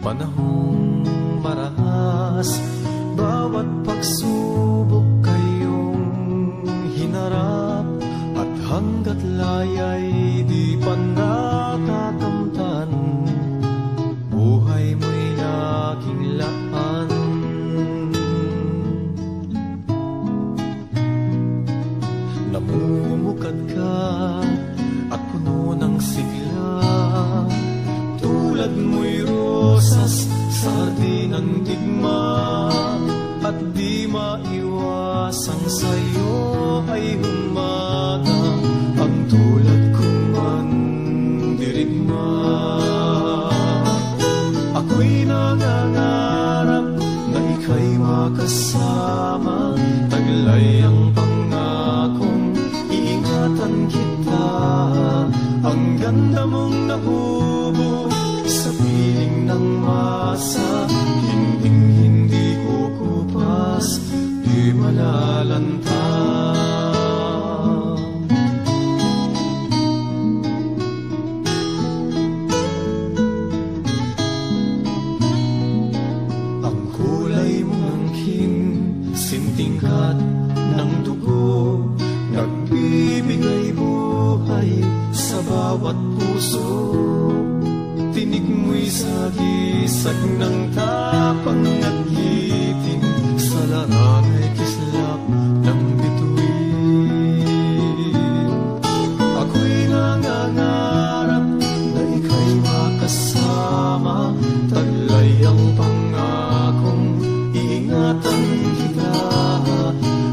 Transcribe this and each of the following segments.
panahong marahas, bawat pagsubok kayong hinarap, at hanggat laya'y di pa natatamtan, buhay mo'y naging laan. Namumukad ka at puno ng sigla, tulad mo'y rosas sa hardin ng digma, at di maiwasang sa'yo ay humaga ang tulad kong mandirigma. Ako'y nangangarap na ika'y makasama, taglay ang pangakong iingatan kita. Ang ganda mong nahubo sa piling ng masa, hindi kukupas, di malalanta. Ang kulay mong angkin, sintingkat ng dugo, nagbibigay buhay sa bawat puso. Tinig mo'y sagisag ng tapang at hiting, sa larangay kislap ng bituin. Ako'y nangangarap na ika'y makasama, taglay ang pangakong iingatan kita.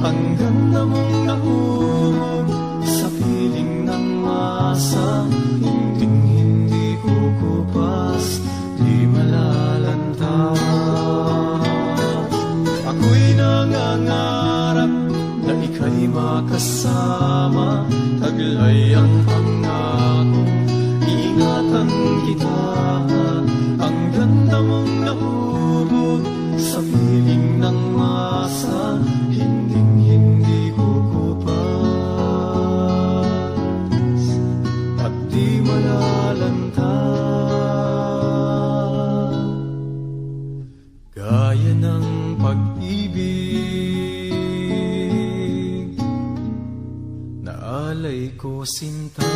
Ang ganda mong nahubog sa piling ng masa, hindi kukupas, di malalanta. Ako'y nangangarap na ika'y makasama, taglay ang pangakong iingatan kita. Ang ganda mong nahubog sa piling ng masa, hindi kukupas, at di malalanta. Gaya ng pag-ibig na alay ko sinta.